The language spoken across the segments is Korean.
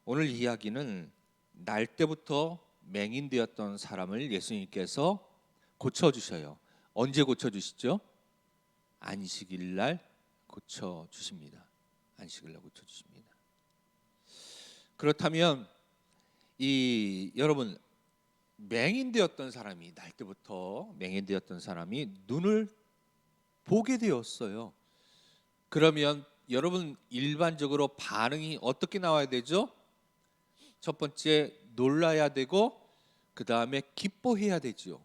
오늘 이야기는 날 때부터 맹인되었던 사람을 예수님께서 고쳐주셔요. 언제 고쳐주시죠? 안식일 날 고쳐주십니다. 안식일 날 고쳐주십니다. 그렇다면 여러분, 맹인되었던 사람이, 날 때부터 맹인되었던 사람이 눈을 보게 되었어요. 그러면 여러분, 일반적으로 반응이 어떻게 나와야 되죠? 첫 번째, 놀라야 되고 그 다음에 기뻐해야 되죠.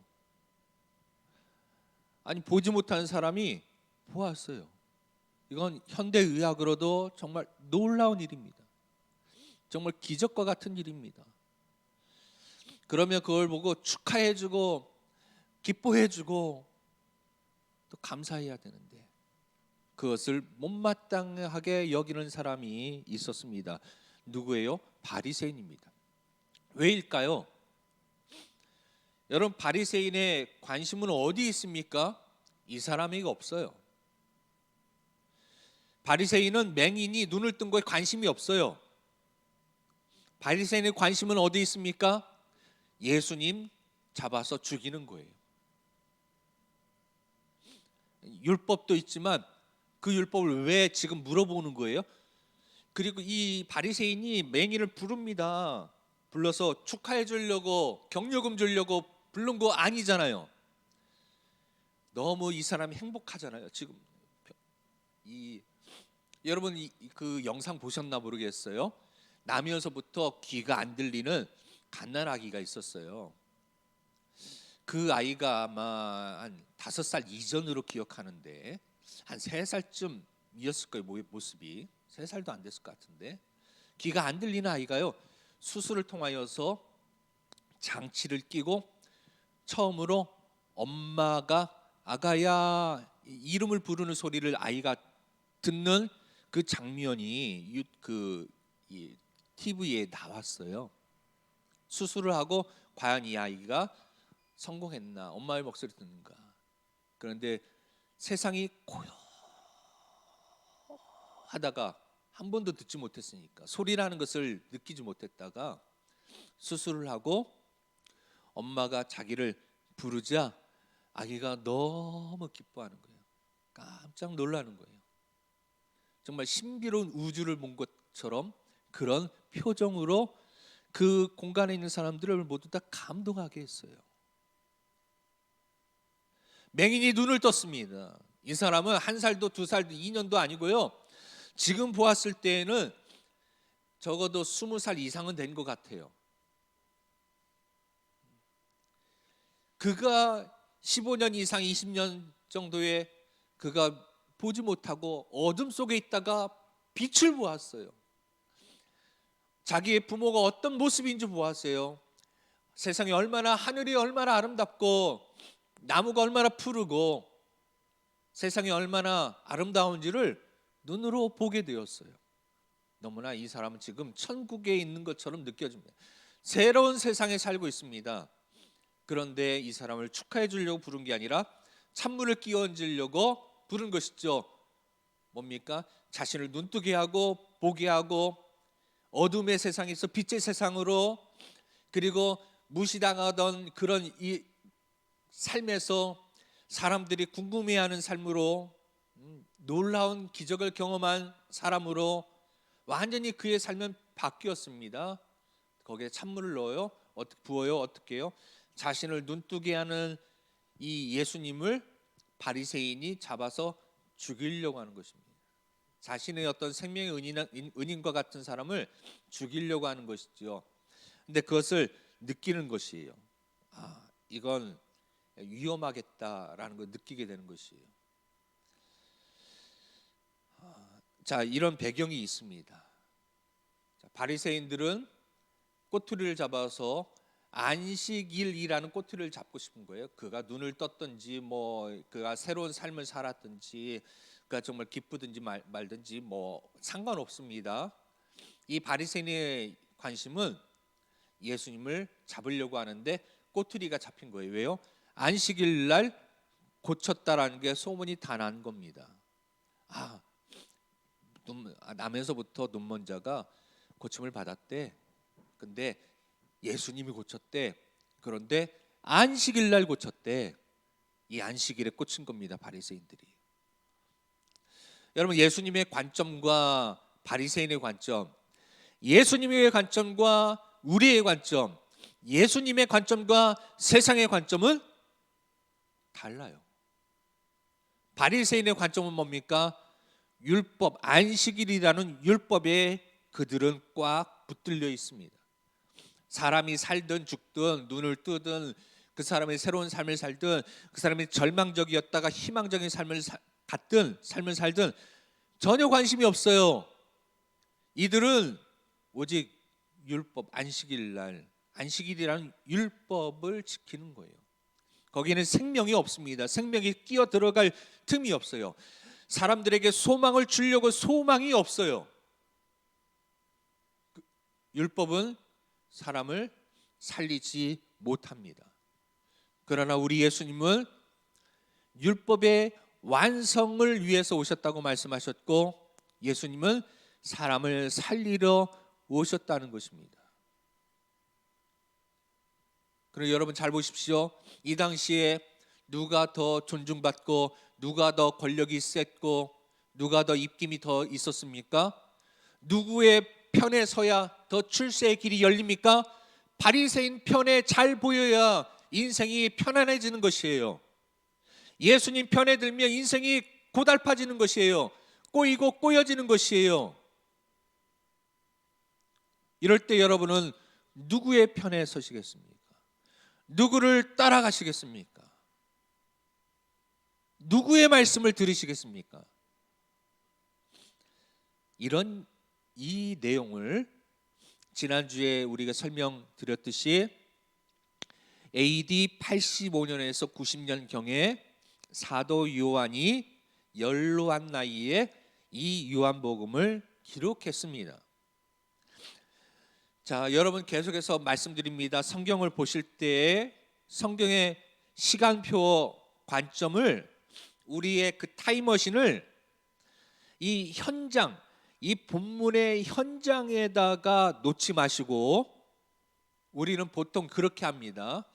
아니, 보지 못하는 사람이 보았어요. 이건 현대의학으로도 정말 놀라운 일입니다. 정말 기적과 같은 일입니다. 그러면 그걸 보고 축하해주고 기뻐해주고 또 감사해야 되는데 그것을 못마땅하게 여기는 사람이 있었습니다. 누구예요? 바리새인입니다. 왜일까요? 여러분, 바리새인의 관심은 어디 있습니까? 이 사람에게 없어요. 바리새인은 맹인이 눈을 뜬 거에 관심이 없어요. 바리새인의 관심은 어디 있습니까? 예수님 잡아서 죽이는 거예요. 율법도 있지만 그 율법을 왜 지금 물어보는 거예요? 그리고 이 바리새인이 맹인을 부릅니다. 불러서 축하해 주려고, 격려금 주려고 부른 거 아니잖아요. 너무 이 사람이 행복하잖아요. 지금 여러분 그 영상 보셨나 모르겠어요. 나면서부터 귀가 안 들리는 갓난아기가 있었어요. 그 아이가 아마 한 5살 이전으로 기억하는데 한 3살쯤이었을 거예요. 모습이 3살도 안 됐을 것 같은데, 귀가 안 들리는 아이가요, 수술을 통하여서 장치를 끼고 처음으로 엄마가 아가야 이름을 부르는 소리를 아이가 듣는 그 장면이 TV에 나왔어요. 수술을 하고 과연 이 아이가 성공했나, 엄마의 목소리 듣는가. 그런데 세상이 고요하다가 한 번도 듣지 못했으니까, 소리라는 것을 느끼지 못했다가 수술을 하고 엄마가 자기를 부르자 아기가 너무 기뻐하는 거예요. 깜짝 놀라는 거예요. 정말 신비로운 우주를 본 것처럼 그런 표정으로 그 공간에 있는 사람들을 모두 다 감동하게 했어요. 맹인이 눈을 떴습니다. 이 사람은 1살도 2살도 2년도 아니고요, 지금 보았을 때에는 적어도 20살 이상은 된 것 같아요. 그가 15년 이상 20년 정도의 그가 보지 못하고 어둠 속에 있다가 빛을 보았어요. 자기의 부모가 어떤 모습인지 보았어요. 세상이 얼마나, 하늘이 얼마나 아름답고 나무가 얼마나 푸르고 세상이 얼마나 아름다운지를 눈으로 보게 되었어요. 너무나 이 사람은 지금 천국에 있는 것처럼 느껴집니다. 새로운 세상에 살고 있습니다. 그런데 이 사람을 축하해 주려고 부른 게 아니라 찬물을 끼얹으려고 부른 것이죠. 뭡니까? 자신을 눈뜨게 하고 보게 하고 어둠의 세상에서 빛의 세상으로, 그리고 무시당하던 그런 이 삶에서 사람들이 궁금해하는 삶으로, 놀라운 기적을 경험한 사람으로 완전히 그의 삶은 바뀌었습니다. 거기에 찬물을 넣어요. 부어요. 어떻게 해요? 자신을 눈뜨게 하는 이 예수님을 바리새인이 잡아서 죽이려고 하는 것입니다. 자신의 어떤 생명의 은인과 같은 사람을 죽이려고 하는 것이죠. 근데 그것을 느끼는 것이에요. 이건 위험하겠다라는 걸 느끼게 되는 것이에요. 자, 이런 배경이 있습니다. 바리새인들은 꼬투리를 잡아서 안식일이라는 꼬투리를 잡고 싶은 거예요. 그가 눈을 떴든지 그가 새로운 삶을 살았든지 그가 정말 기쁘든지 말든지 상관없습니다. 이 바리새인의 관심은 예수님을 잡으려고 하는데 꼬투리가 잡힌 거예요. 왜요? 안식일 날 고쳤다라는 게 소문이 다 난 겁니다. 나면서부터 눈먼 자가 고침을 받았대. 근데 예수님이 고쳤대. 그런데 안식일 날 고쳤대. 이 안식일에 꽂힌 겁니다, 바리새인들이. 여러분, 예수님의 관점과 바리새인의 관점, 예수님의 관점과 우리의 관점, 예수님의 관점과 세상의 관점은 달라요. 바리새인의 관점은 뭡니까? 율법, 안식일이라는 율법에 그들은 꽉 붙들려 있습니다. 사람이 살든 죽든 눈을 뜨든 그 사람의 새로운 삶을 살든 그 사람이 절망적이었다가 희망적인 삶을 삶을 살든 전혀 관심이 없어요. 이들은 오직 율법, 안식일이라는 율법을 지키는 거예요. 거기에는 생명이 없습니다. 생명이 끼어 들어갈 틈이 없어요. 사람들에게 소망을 주려고 소망이 없어요. 율법은 사람을 살리지 못합니다. 그러나 우리 예수님은 율법의 완성을 위해서 오셨다고 말씀하셨고, 예수님은 사람을 살리러 오셨다는 것입니다. 그럼 여러분 잘 보십시오. 이 당시에 누가 더 존중받고 누가 더 권력이 셌고 누가 더 입김이 더 있었습니까? 누구의 편에 서야 더 출세의 길이 열립니까? 바리새인 편에 잘 보여야 인생이 편안해지는 것이에요. 예수님 편에 들면 인생이 고달파지는 것이에요. 꼬이고 꼬여지는 것이에요. 이럴 때 여러분은 누구의 편에 서시겠습니까? 누구를 따라가시겠습니까? 누구의 말씀을 들으시겠습니까? 이 내용을 지난주에 우리가 설명드렸듯이 AD 85년에서 90년경에 사도 요한이 연로한 나이에 이 요한복음을 기록했습니다. 자, 여러분 계속해서 말씀드립니다. 성경을 보실 때 성경의 시간표 관점을, 우리의 그 타임머신을 이 현장, 이 본문의 현장에다가 놓지 마시고, 우리는 보통 그렇게 합니다.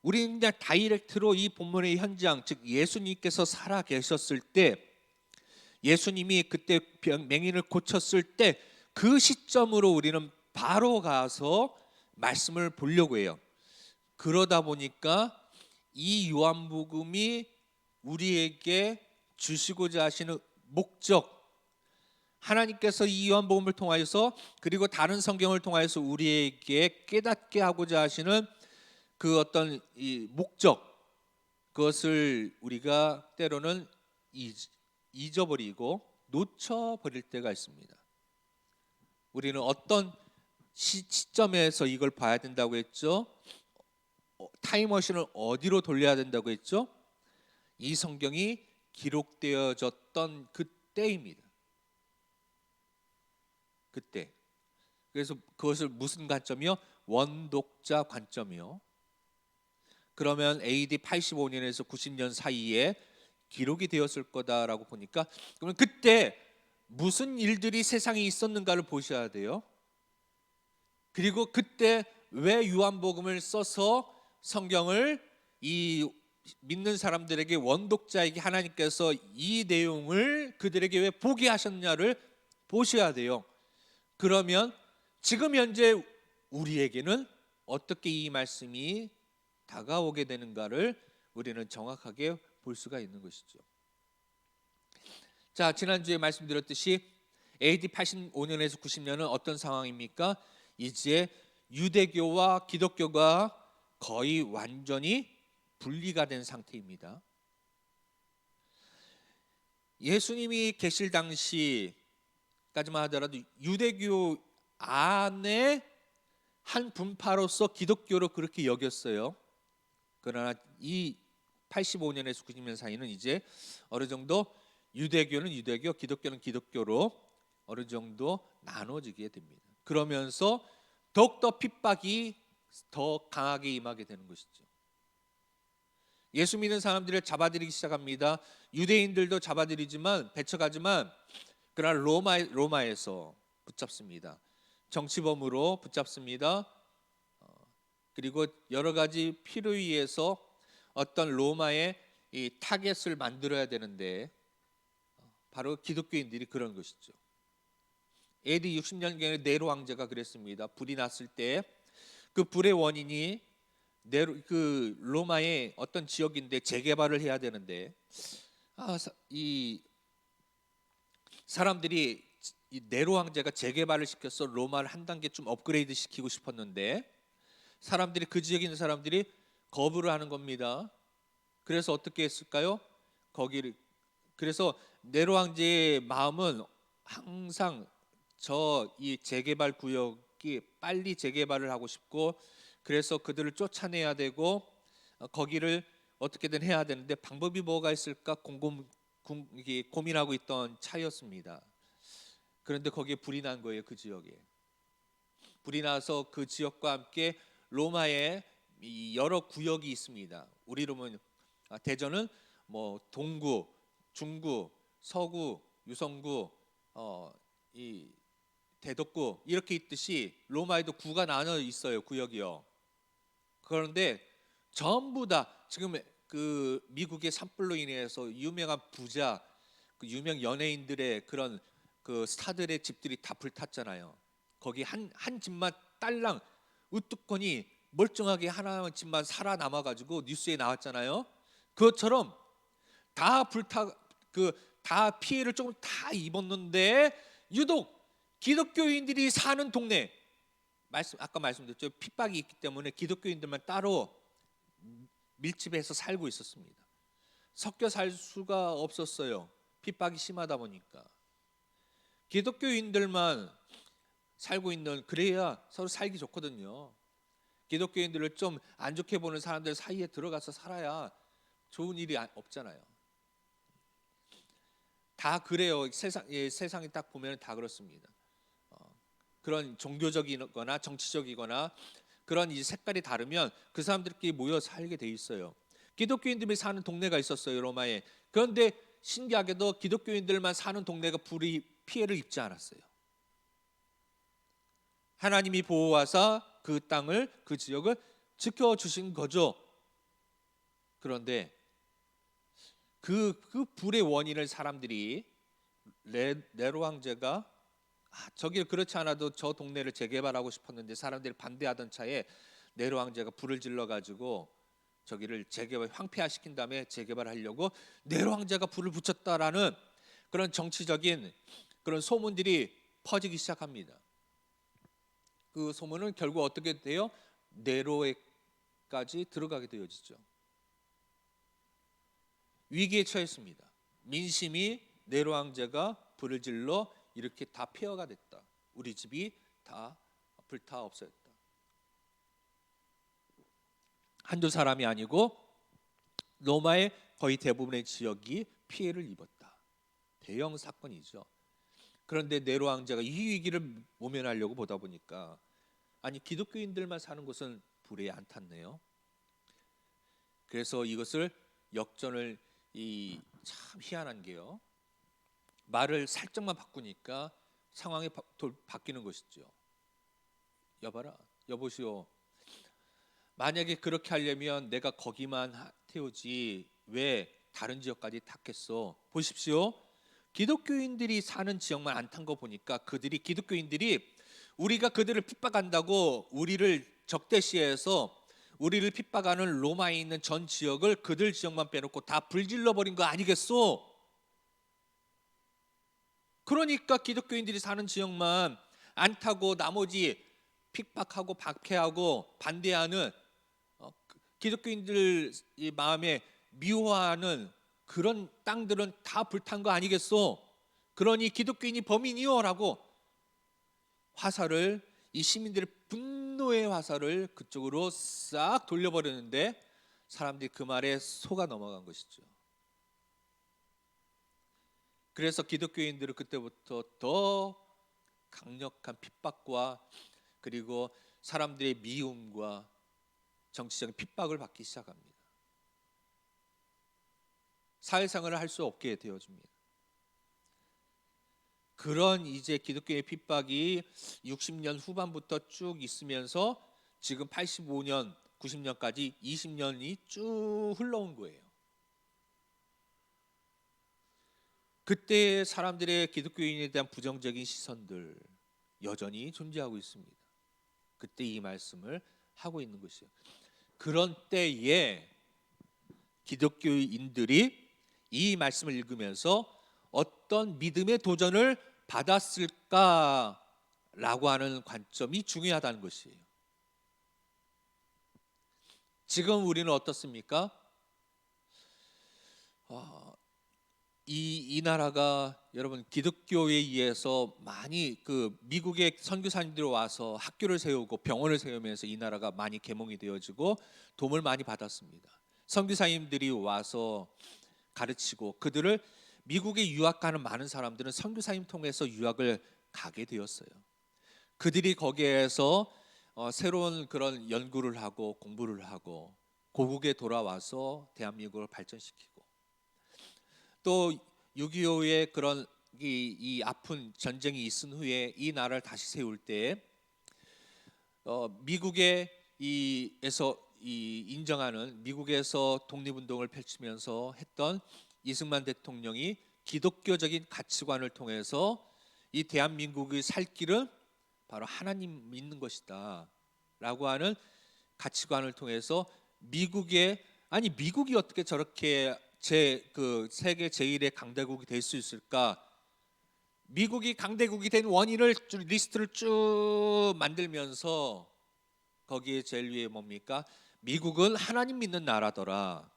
우리는 그냥 다이렉트로 이 본문의 현장, 즉 예수님께서 살아 계셨을 때, 예수님이 그때 맹인을 고쳤을 때 그 시점으로 우리는 바로 가서 말씀을 보려고 해요. 그러다 보니까 이 요한복음이 우리에게 주시고자 하시는 목적, 하나님께서 이 요한복음을 통하여서 그리고 다른 성경을 통하여서 우리에게 깨닫게 하고자 하시는 그 어떤 이 목적, 그것을 우리가 때로는 잊어버리고 놓쳐버릴 때가 있습니다. 우리는 어떤 시점에서 이걸 봐야 된다고 했죠? 타임머신을 어디로 돌려야 된다고 했죠? 이 성경이 기록되어졌던 그때입니다. 그때. 그래서 그것을 무슨 관점이요? 원독자 관점이요. 그러면 AD 85년에서 90년 사이에 기록이 되었을 거다라고 보니까, 그러면 그때 무슨 일들이 세상에 있었는가를 보셔야 돼요. 그리고 그때 왜 요한복음을 써서 성경을 이 믿는 사람들에게, 원독자에게 하나님께서 이 내용을 그들에게 왜 보게 하셨냐를 보셔야 돼요. 그러면 지금 현재 우리에게는 어떻게 이 말씀이 다가오게 되는가를 우리는 정확하게 볼 수가 있는 것이죠. 자, 지난주에 말씀드렸듯이 AD 85년에서 90년은 어떤 상황입니까? 이제 유대교와 기독교가 거의 완전히 분리가 된 상태입니다. 예수님이 계실 당시까지만 하더라도 유대교 안에 한 분파로서 기독교로 그렇게 여겼어요. 그러나 이 85년에서 90년 사이는 이제 어느 정도 유대교는 유대교, 기독교는 기독교로 어느 정도 나눠지게 됩니다. 그러면서 더욱더 핍박이 더 강하게 임하게 되는 것이죠. 예수 믿는 사람들을 잡아들이기 시작합니다. 유대인들도 잡아들이지만, 배척하지만, 그러나 로마에서 붙잡습니다. 정치범으로 붙잡습니다. 그리고 여러 가지 필요에 의해서 어떤 로마의 이 타겟을 만들어야 되는데 바로 기독교인들이 그런 것이죠. AD 60년경에 네로 황제가 그랬습니다. 불이 났을 때 그 불의 원인이 그 로마의 어떤 지역인데 재개발을 해야 되는데 이 사람들이 이 네로 황제가 재개발을 시켜서 로마를 한 단계 좀 업그레이드 시키고 싶었는데 사람들이 그 지역에 있는 사람들이 거부를 하는 겁니다. 그래서 어떻게 했을까요? 거기를 그래서 네로 황제의 마음은 항상 저 이 재개발 구역이 빨리 재개발을 하고 싶고 그래서 그들을 쫓아내야 되고 거기를 어떻게든 해야 되는데 방법이 뭐가 있을까 고민하고 있던 차였습니다. 그런데 거기에 불이 난 거예요. 그 지역에 불이 나서 그 지역과 함께 로마의 여러 구역이 있습니다. 우리로 보면 대전은 뭐 동구, 중구, 서구, 유성구, 이 대덕구 이렇게 있듯이 로마에도 구가 나눠 있어요. 구역이요. 그런데 전부 다 지금 그 미국의 산불로 인해서 유명한 부자, 그 유명 연예인들의 그런 그 스타들의 집들이 다 불탔잖아요. 거기 한 집만 딸랑 우뚝거니 멀쩡하게 하나 집만 살아남아 가지고 뉴스에 나왔잖아요. 그것처럼 다 불타 그 다 피해를 조금 다 입었는데 유독 기독교인들이 사는 동네 아까 말씀드렸죠. 핍박이 있기 때문에 기독교인들만 따로 밀집해서 살고 있었습니다. 섞여 살 수가 없었어요. 핍박이 심하다 보니까 기독교인들만 살고 있는 그래야 서로 살기 좋거든요. 기독교인들을 좀 안 좋게 보는 사람들 사이에 들어가서 살아야 좋은 일이 없잖아요. 다 그래요. 세상이 딱 보면 다 그렇습니다. 그런 종교적이거나 정치적이거나 그런 이 색깔이 다르면 그 사람들끼리 모여 살게 돼 있어요. 기독교인들이 사는 동네가 있었어요. 로마에. 그런데 신기하게도 기독교인들만 사는 동네가 피해를 입지 않았어요. 하나님이 보호하사 그 땅을 그 지역을 지켜주신 거죠. 그런데 그 불의 원인을 사람들이 네로 황제가 저길 그렇지 않아도 저 동네를 재개발하고 싶었는데 사람들이 반대하던 차에 네로 황제가 불을 질러 가지고 저기를 재개발 황폐화시킨 다음에 재개발하려고 네로 황제가 불을 붙였다라는 그런 정치적인 그런 소문들이 퍼지기 시작합니다. 그 소문은 결국 어떻게 돼요? 네로에까지 들어가게 되어지죠. 위기에 처했습니다. 민심이 네로 황제가 불을 질러 이렇게 다 폐허가 됐다. 우리 집이 다 불타 없어졌다. 한두 사람이 아니고 로마의 거의 대부분의 지역이 피해를 입었다. 대형 사건이죠. 그런데 네로 황제가 이 위기를 모면하려고 보다 보니까 아니 기독교인들만 사는 곳은 불에 안 탔네요. 그래서 이것을 역전을 참 희한한 게요. 말을 살짝만 바꾸니까 상황이 바뀌는 것이죠. 여봐라, 여보시오. 만약에 그렇게 하려면 내가 거기만 태우지 왜 다른 지역까지 탔겠어? 보십시오. 기독교인들이 사는 지역만 안 탄 거 보니까 기독교인들이 우리가 그들을 핍박한다고 우리를 적대시해서 우리를 핍박하는 로마에 있는 전 지역을 그들 지역만 빼놓고 다 불질러 버린 거 아니겠소? 그러니까 기독교인들이 사는 지역만 안 타고 나머지 핍박하고 박해하고 반대하는 기독교인들 마음에 미워하는 그런 땅들은 다 불탄 거 아니겠소? 그러니 기독교인이 범인이요라고 화살을 이 시민들의 분노의 화살을 그쪽으로 싹 돌려버렸는데 사람들이 그 말에 속아 넘어간 것이죠. 그래서 기독교인들은 그때부터 더 강력한 핍박과 그리고 사람들의 미움과 정치적인 핍박을 받기 시작합니다. 사회생활을 할 수 없게 되어집니다. 그런 이제 기독교의 핍박이 60년 후반부터 쭉 있으면서 지금 85년, 90년까지 20년이 쭉 흘러온 거예요. 그때 사람들의 기독교인에 대한 부정적인 시선들 여전히 존재하고 있습니다. 그때 이 말씀을 하고 있는 것이에요. 그런 때에 기독교인들이 이 말씀을 읽으면서 어떤 믿음의 도전을 받았을까라고 하는 관점이 중요하다는 것이에요. 지금 우리는 어떻습니까? 이 나라가 여러분 기독교에 의해서 많이 그 미국의 선교사님들이 와서 학교를 세우고 병원을 세우면서 이 나라가 많이 계몽이 되어지고 도움을 많이 받았습니다. 선교사님들이 와서 가르치고 그들을 미국에 유학 가는 많은 사람들은 선교사님 통해서 유학을 가게 되었어요. 그들이 거기에서 새로운 그런 연구를 하고 공부를 하고 고국에 돌아와서 대한민국을 발전시키고 또 6.25의 그런 이 아픈 전쟁이 있은 후에 이 나라를 다시 세울 때 미국에서 인정하는 미국에서 독립운동을 펼치면서 했던 이승만 대통령이 기독교적인 가치관을 통해서 이 대한민국의 살 길은 바로 하나님 믿는 것이다 라고 하는 가치관을 통해서 미국이 어떻게 저렇게 그 세계 제1의 강대국이 될 수 있을까? 미국이 강대국이 된 원인을 리스트를 쭉 만들면서 거기에 제일 위에 뭡니까? 미국은 하나님 믿는 나라더라.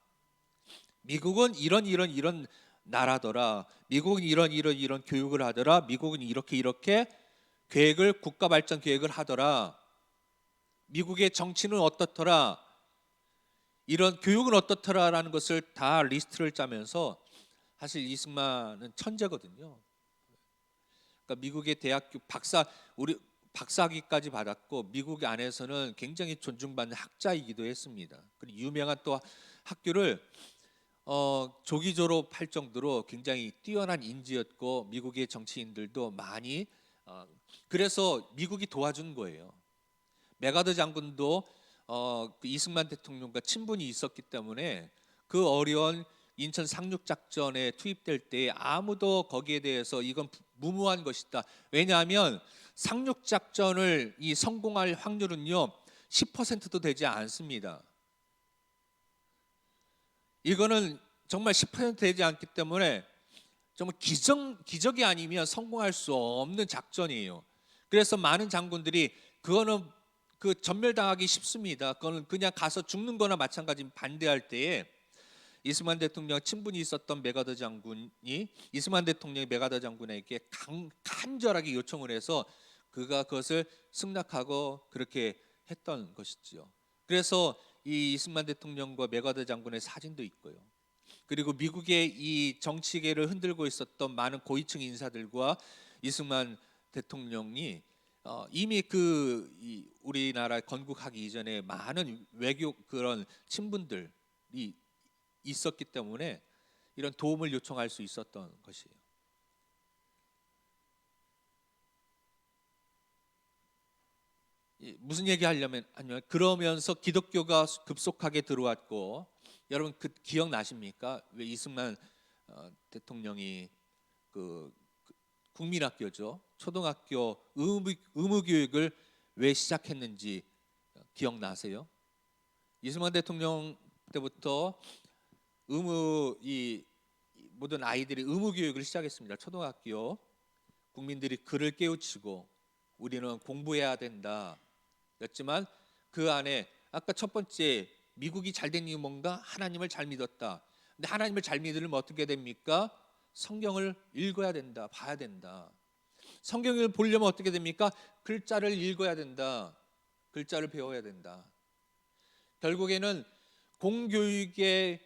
미국은 이런 나라더라. 미국은 이런 교육을 하더라. 미국은 이렇게 국가 발전 계획을 하더라. 미국의 정치는 어떻더라. 이런 교육은 어떻더라라는 것을 다 리스트를 짜면서 사실 이승만은 천재거든요. 그러니까 미국의 대학교 박사학위까지 받았고 미국 안에서는 굉장히 존중받는 학자이기도 했습니다. 그리고 유명한 또 학교를 조기 졸업할 정도로 굉장히 뛰어난 인지였고 미국의 정치인들도 많이 그래서 미국이 도와준 거예요. 메가더 장군도 그 이승만 대통령과 친분이 있었기 때문에 그 어려운 인천 상륙작전에 투입될 때 아무도 거기에 대해서 이건 무모한 것이다. 왜냐하면 상륙작전을 성공할 확률은요 10%도 되지 않습니다. 이거는 정말 10% 되지 않기 때문에 정말 기적이 아니면 성공할 수 없는 작전이에요. 그래서 많은 장군들이 그거는 그 전멸당하기 쉽습니다. 그거는 그냥 가서 죽는 거나 마찬가지 반대할 때에 이승만 대통령 친분이 있었던 메가더 장군이 이승만 대통령이 메가더 장군에게 간절하게 요청을 해서 그가 그것을 승낙하고 그렇게 했던 것이지요. 그래서 이 이승만 대통령과 메가더 장군의 사진도 있고요. 그리고 미국의 이 정치계를 흔들고 있었던 많은 고위층 인사들과 이승만 대통령이 이미 우리나라 건국하기 이전에 많은 외교 그런 친분들이 있었기 때문에 이런 도움을 요청할 수 있었던 것이에요. 무슨 얘기 하냐면 그러면서 기독교가 급속하게 들어왔고 여러분 그 기억나십니까? 왜 이승만 대통령이 그 국민학교죠. 초등학교 의무 교육을 왜 시작했는지 기억나세요? 이승만 대통령 때부터 모든 아이들이 의무 교육을 시작했습니다. 초등학교 국민들이 글을 깨우치고 우리는 공부해야 된다. 였지만 그 안에 아까 첫 번째 미국이 잘 된 이유 뭔가? 하나님을 잘 믿었다. 근데 하나님을 잘 믿으려면 어떻게 됩니까? 성경을 읽어야 된다. 봐야 된다. 성경을 보려면 어떻게 됩니까? 글자를 읽어야 된다. 글자를 배워야 된다. 결국에는 공교육의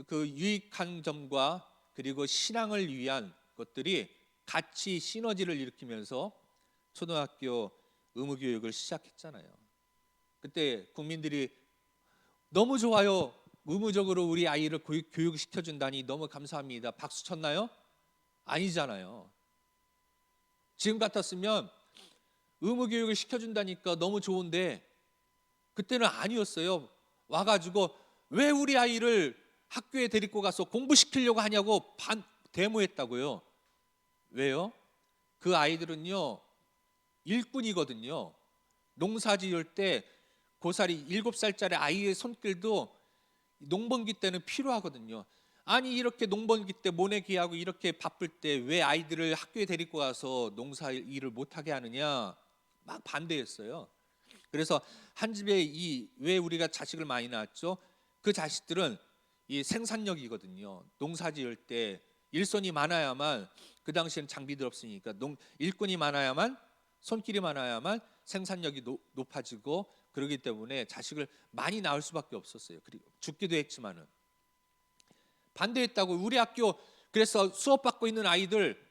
그 유익한 점과 그리고 신앙을 위한 것들이 같이 시너지를 일으키면서 초등학교 의무교육을 시작했잖아요. 그때 국민들이 너무 좋아요. 의무적으로 우리 아이를 교육시켜준다니 너무 감사합니다. 박수 쳤나요? 아니잖아요. 지금 같았으면 의무 교육을 시켜준다니까 너무 좋은데 그때는 아니었어요. 와가지고 왜 우리 아이를 학교에 데리고 가서 공부시키려고 하냐고 데모했다고요. 왜요? 그 아이들은요 일꾼이거든요. 농사 지을 때 고사리 7살짜리 아이의 손길도 농번기 때는 필요하거든요. 아니 이렇게 농번기 때 모내기하고 이렇게 바쁠 때 왜 아이들을 학교에 데리고 가서 농사 일을 못하게 하느냐 막 반대했어요. 그래서 한 집에 왜 우리가 자식을 많이 낳았죠? 그 자식들은 이 생산력이거든요. 농사 지을 때 일손이 많아야만, 그 당시에는 장비들 없으니까 일꾼이 많아야만, 손길이 많아야만 생산력이 높아지고 그러기 때문에 자식을 많이 낳을 수밖에 없었어요. 그리고 죽기도 했지만은 반대했다고. 우리 학교 그래서 수업 받고 있는 아이들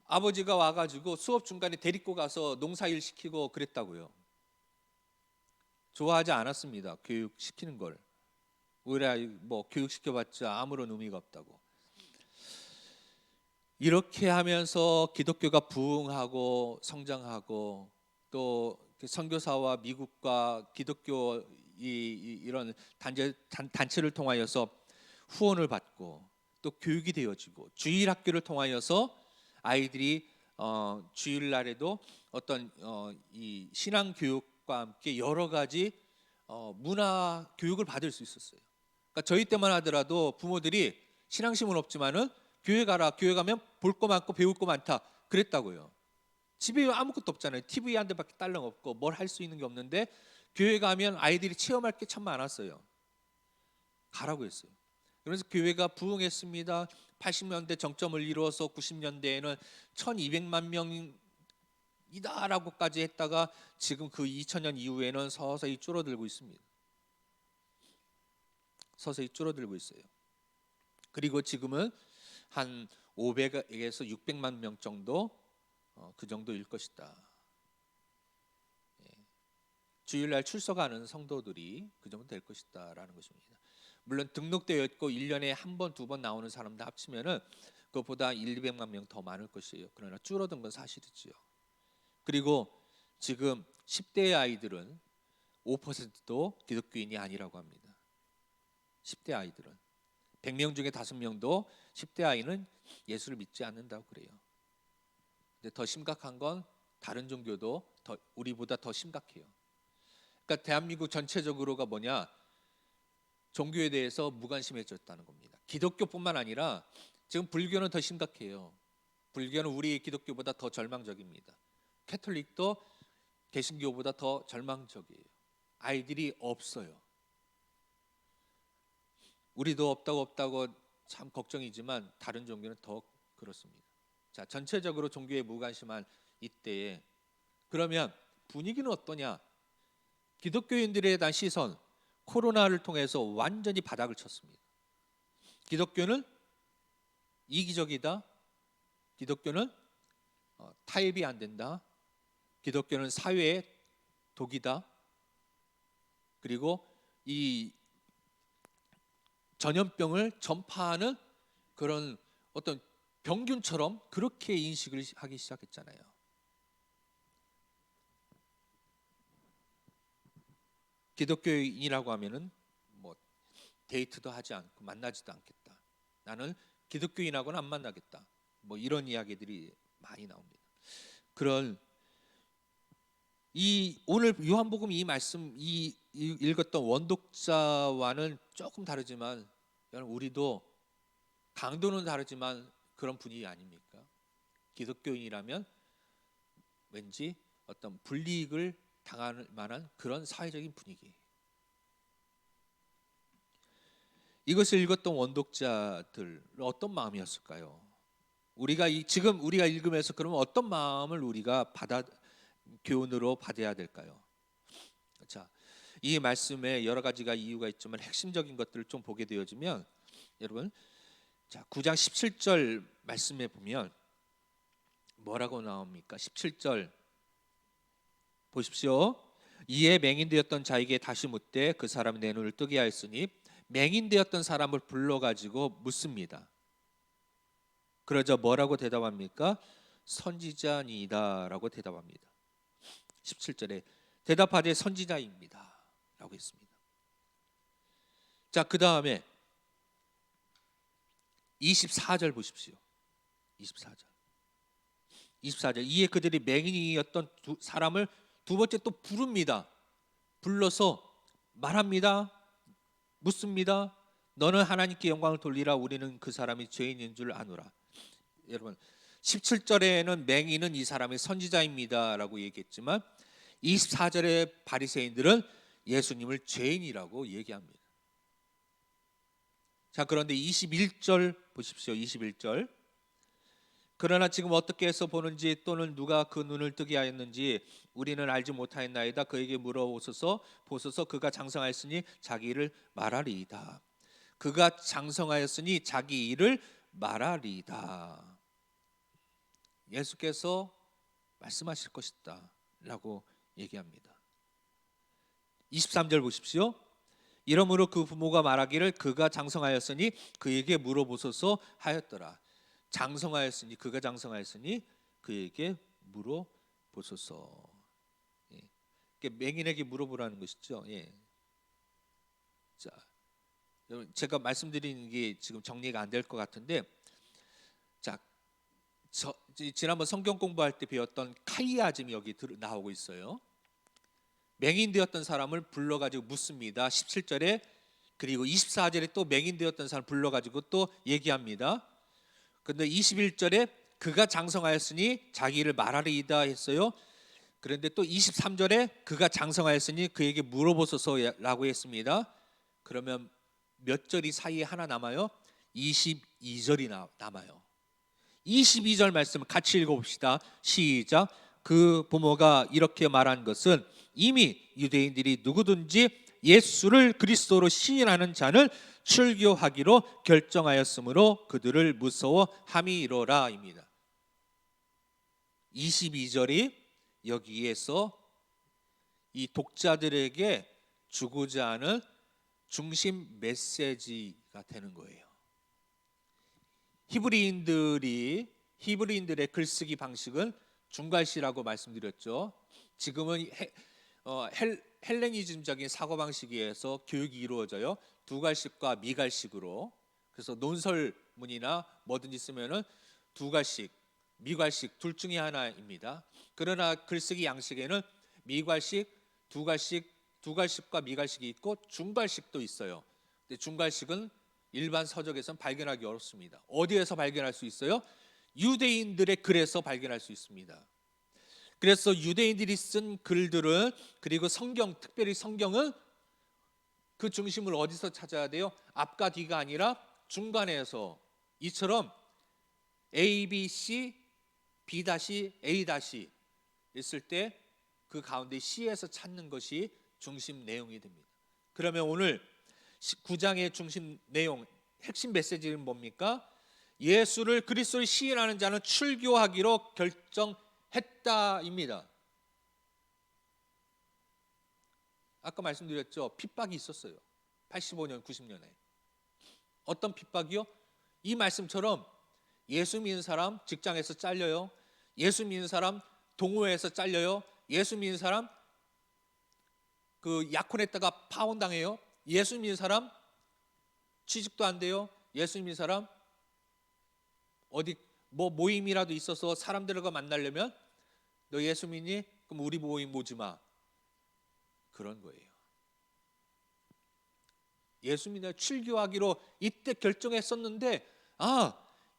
아버지가 와가지고 수업 중간에 데리고 가서 농사일 시키고 그랬다고요. 좋아하지 않았습니다. 교육시키는 걸. 우리 아이 뭐 교육시켜봤자 아무런 의미가 없다고. 이렇게 하면서 기독교가 부흥하고 성장하고 또 선교사와 미국과 기독교 이런 단체를 통하여서 후원을 받고 또 교육이 되어지고 주일학교를 통하여서 아이들이 주일날에도 어떤 이 신앙 교육과 함께 여러 가지 문화 교육을 받을 수 있었어요. 그러니까 저희 때만 하더라도 부모들이 신앙심은 없지만은 교회 가라. 교회 가면 볼 거 많고 배울 거 많다. 그랬다고요. 집에 아무것도 없잖아요. TV 한 대밖에 딸랑 없고 뭘 할 수 있는 게 없는데 교회 가면 아이들이 체험할 게 참 많았어요. 가라고 했어요. 그래서 교회가 부흥했습니다. 80년대 정점을 이루어서 90년대에는 1200만 명이다라고까지 했다가 지금 그 2000년 이후에는 서서히 줄어들고 있습니다. 서서히 줄어들고 있어요. 그리고 지금은 한 500에서 600만 명 정도 그 정도일 것이다. 주일날 출석하는 성도들이 그 정도 될 것이다라는 것입니다. 물론 등록되어 있고 1년에 한 번, 두 번 나오는 사람들 합치면은 그것보다 200만 명 더 많을 것이에요. 그러나 줄어든 건 사실이지요. 그리고 지금 10대 아이들은 5%도 기독교인이 아니라고 합니다. 10대 아이들은 100명 중에 5명도 10대 아이는 예수를 믿지 않는다고 그래요. 근데 더 심각한 건 다른 종교도 우리보다 더 심각해요. 그러니까 대한민국 전체적으로가 뭐냐? 종교에 대해서 무관심해졌다는 겁니다. 기독교뿐만 아니라 지금 불교는 더 심각해요. 불교는 우리 기독교보다 더 절망적입니다. 캐톨릭도 개신교보다 더 절망적이에요. 아이들이 없어요. 우리도 없다고 참 걱정이지만 다른 종교는 더 그렇습니다. 자, 전체적으로 종교에 무관심한 이때에 그러면 분위기는 어떠냐? 기독교인들에 대한 시선, 코로나를 통해서 완전히 바닥을 쳤습니다. 기독교는 이기적이다. 기독교는 타협이 안 된다. 기독교는 사회의 독이다. 그리고 이 전염병을 전파하는 그런 어떤 병균처럼 그렇게 인식을 하기 시작했잖아요. 기독교인이라고 하면은 뭐 데이트도 하지 않고 만나지도 않겠다. 나는 기독교인하고는 안 만나겠다. 뭐 이런 이야기들이 많이 나옵니다. 그런 오늘 요한복음 이 말씀 읽었던 원독자와는 조금 다르지만 우리도 강도는 다르지만 그런 분위기 아닙니까? 기독교인이라면 왠지 어떤 불이익을 당할 만한 그런 사회적인 분위기. 이것을 읽었던 원독자들 어떤 마음이었을까요? 지금 우리가 읽으면서 그러면 어떤 마음을 우리가 교훈으로 받아야 될까요? 자, 이 말씀에 여러 가지가 이유가 있지만 핵심적인 것들을 좀 보게 되어지면 여러분, 자 9장 17절 말씀에 보면 뭐라고 나옵니까? 17절 보십시오. 이에 맹인되었던 자에게 다시 묻되 그 사람이 내 눈을 뜨게 하였으니 맹인되었던 사람을 불러가지고 묻습니다. 그러자 뭐라고 대답합니까? 선지자니이다라고 대답합니다. 17절에 대답하되 선지자입니다 라고 했습니다. 자, 그 다음에 24절 보십시오. 24절 이에 그들이 맹인이었던 두 사람을 두 번째 또 부릅니다. 불러서 말합니다. 묻습니다. 너는 하나님께 영광을 돌리라. 우리는 그 사람이 죄인인 줄 아노라. 여러분 17절에는 맹인은 이 사람의 선지자입니다 라고 얘기했지만 24절에 바리새인들은 예수님을 죄인이라고 얘기합니다. 자, 그런데 21절 보십시오. 21절 그러나 지금 어떻게 해서 보는지 또는 누가 그 눈을 뜨게 하였는지 우리는 알지 못하였나이다. 그에게 물어보소서. 보소서. 그가 장성하였으니 자기 일을 말하리이다. 그가 장성하였으니 자기 일을 말하리이다. 예수께서 말씀하실 것이다 라고 얘기합니다. 23절 보십시오. 이러므로 그 부모가 말하기를 그가 장성하였으니 그에게 물어보소서 하였더라. 장성하였으니 그가 장성하였으니 그에게 물어보소서. 예. 맹인에게 물어보라는 것이죠. 예. 자, 여러분 제가 말씀드리는 게 지금 정리가 안 될 것 같은데, 자, 지난번 성경 공부할 때 배웠던 카이아즘이 여기 나오고 있어요. 맹인 되었던 사람을 불러가지고 묻습니다. 17절에 그리고 24절에 또 맹인 되었던 사람을 불러가지고 또 얘기합니다. 그런데 21절에 그가 장성하였으니 자기 일을 말하리이다 했어요. 그런데 또 23절에 그가 장성하였으니 그에게 물어보소서라고 했습니다. 그러면 몇 절이 사이에 하나 남아요? 22절이 남아요. 22절 말씀 같이 읽어봅시다. 시작. 그 부모가 이렇게 말한 것은 이미 유대인들이 누구든지 예수를 그리스도로 시인하는 자는 출교하기로 결정하였으므로 그들을 무서워함이로라입니다. 22절이 여기에서 이 독자들에게 주고자 하는 중심 메시지가 되는 거예요. 히브리인들의 글쓰기 방식은 중갈시라고 말씀드렸죠. 지금은 헬레니즘적인 사고방식에서 교육이 이루어져요. 두갈식과 미갈식으로. 그래서 논설문이나 뭐든지 쓰면은 두갈식, 미갈식 둘 중에 하나입니다. 그러나 글쓰기 양식에는 미갈식, 두갈식과 미갈식이 있고 중갈식도 있어요. 근데 중갈식은 일반 서적에서는 발견하기 어렵습니다. 어디에서 발견할 수 있어요? 유대인들의 글에서 발견할 수 있습니다. 그래서 유대인들이 쓴 글들은, 그리고 성경, 특별히 성경은 그 중심을 어디서 찾아야 돼요? 앞과 뒤가 아니라 중간에서, 이처럼 A, B, C, B A 있을 때 그 가운데 C에서 찾는 것이 중심 내용이 됩니다. 그러면 오늘 9장의 중심 내용, 핵심 메시지는 뭡니까? 예수를 그리스도를 시인하는 자는 출교하기로 결정했다입니다. 아까 말씀드렸죠. 핍박이 있었어요. 85년, 90년에. 어떤 핍박이요? 이 말씀처럼 예수 믿는 사람 직장에서 잘려요. 예수 믿는 사람 동호회에서 잘려요. 예수 믿는 사람 그 약혼했다가 파혼당해요. 예수 믿는 사람 취직도 안 돼요. 예수 믿는 사람 어디 뭐 모임이라도 있어서 사람들과 만나려면 너 예수 믿니? 그럼 우리 모임 오지 마. 그런 거예요. 예수 믿어 출교하기로 이때 결정했었는데,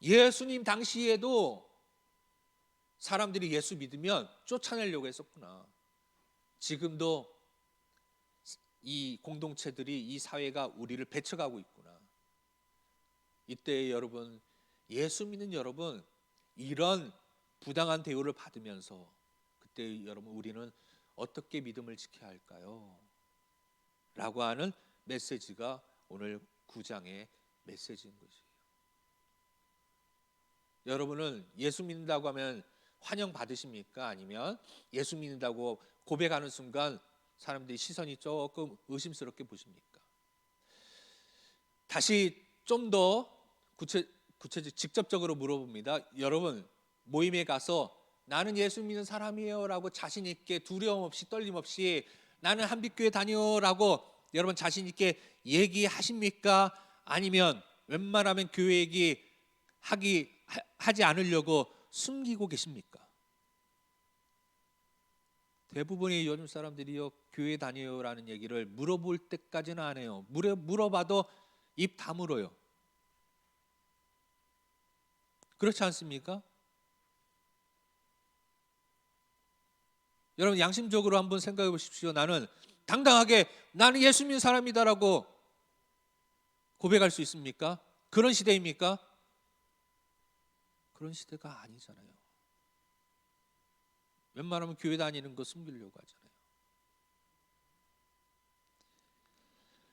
예수님 당시에도 사람들이 예수 믿으면 쫓아내려고 했었구나. 지금도 이 공동체들이, 이 사회가 우리를 배척하고 있구나. 이때 여러분, 예수 믿는 여러분, 이런 부당한 대우를 받으면서 그때 여러분 우리는 어떻게 믿음을 지켜야 할까요? 라고 하는 메시지가 오늘 9장의 메시지인 것이에요. 여러분은 예수 믿는다고 하면 환영받으십니까? 아니면 예수 믿는다고 고백하는 순간 사람들이 시선이 조금 의심스럽게 보십니까? 다시 좀 더 직접적으로 물어봅니다. 여러분, 모임에 가서 나는 예수 믿는 사람이에요라고 자신 있게 두려움 없이 떨림 없이 나는 한빛교회 다녀라고 여러분 자신 있게 얘기하십니까? 아니면 웬만하면 교회 얘기 하지 않으려고 숨기고 계십니까? 대부분의 요즘 사람들이요, 교회 다녀요라는 얘기를 물어볼 때까지는 안 해요. 물어봐도 입 다물어요. 그렇지 않습니까? 여러분 양심적으로 한번 생각해 보십시오. 나는 당당하게 나는 예수 믿는 사람이다라고 고백할 수 있습니까? 그런 시대입니까? 그런 시대가 아니잖아요. 웬만하면 교회 다니는 거 숨기려고 하잖아요.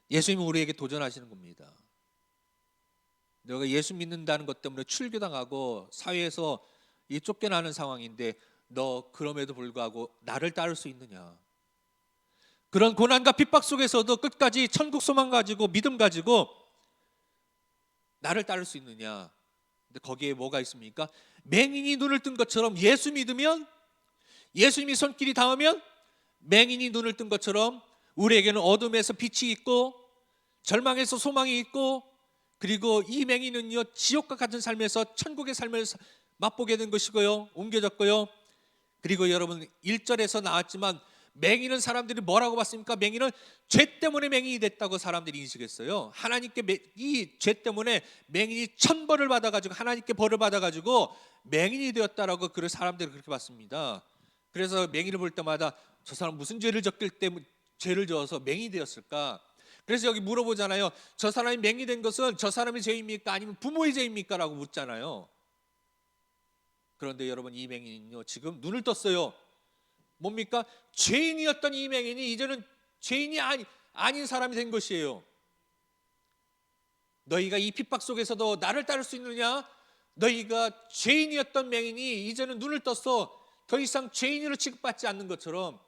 예수님은 우리에게 도전하시는 겁니다. 너가 예수 믿는다는 것 때문에 출교당하고 사회에서 쫓겨나는 상황인데 너 그럼에도 불구하고 나를 따를 수 있느냐? 그런 고난과 핍박 속에서도 끝까지 천국 소망 가지고 믿음 가지고 나를 따를 수 있느냐? 근데 거기에 뭐가 있습니까? 맹인이 눈을 뜬 것처럼 예수 믿으면, 예수님이 손길이 닿으면 맹인이 눈을 뜬 것처럼 우리에게는 어둠에서 빛이 있고 절망에서 소망이 있고, 그리고 이 맹인은요 지옥과 같은 삶에서 천국의 삶을 맛보게 된 것이고요, 옮겨졌고요. 그리고 여러분 1절에서 나왔지만 맹인은 사람들이 뭐라고 봤습니까? 맹인은 죄 때문에 맹인이 됐다고 사람들이 인식했어요. 하나님께 이 죄 때문에 맹인이 천벌을 받아가지고 하나님께 벌을 받아가지고 맹인이 되었다라고 그 사람들이 그렇게 봤습니다. 그래서 맹인을 볼 때마다 저 사람 무슨 죄를 졌길 때문에 죄를 져서 맹인이 되었을까? 그래서 여기 물어보잖아요. 저 사람이 맹인이 된 것은 저 사람의 죄입니까? 아니면 부모의 죄입니까? 라고 묻잖아요. 그런데 여러분 이 맹인은요 지금 눈을 떴어요. 뭡니까? 죄인이었던 이 맹인이 이제는 죄인이 아닌 사람이 된 것이에요. 너희가 이 핍박 속에서도 나를 따를 수 있느냐? 너희가 죄인이었던 맹인이 이제는 눈을 떴어. 더 이상 죄인으로 취급받지 않는 것처럼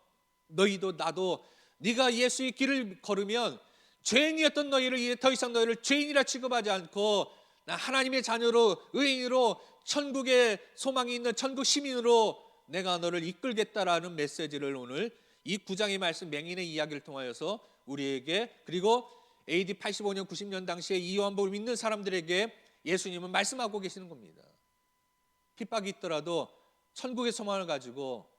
너희도 나도 네가 예수의 길을 걸으면 죄인이었던 너희를 이제 더 이상 너희를 죄인이라 취급하지 않고 나 하나님의 자녀로 의인으로 천국의 소망이 있는 천국 시민으로 내가 너를 이끌겠다라는 메시지를 오늘 이 9장의 말씀 맹인의 이야기를 통하여서 우리에게, 그리고 AD 85년 90년 당시에 이 요한복음을 믿는 사람들에게 예수님은 말씀하고 계시는 겁니다. 핍박이 있더라도 천국의 소망을 가지고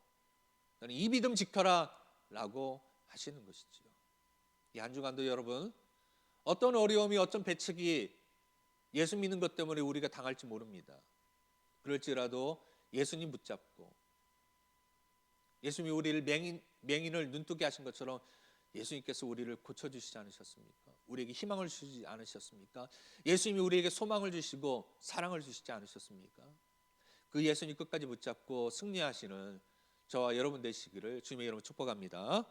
너는 이 믿음 지켜라 라고 하시는 것이죠. 이 한 주간도 여러분 어떤 어려움이 어떤 배척이 예수 믿는 것 때문에 우리가 당할지 모릅니다. 그럴지라도 예수님 붙잡고, 예수님이 우리를 맹인을 눈뜨게 하신 것처럼 예수님께서 우리를 고쳐주시지 않으셨습니까? 우리에게 희망을 주시지 않으셨습니까? 예수님이 우리에게 소망을 주시고 사랑을 주시지 않으셨습니까? 그 예수님 끝까지 붙잡고 승리하시는 저와 여러분 되시기를 주님의 이름으로 축복합니다.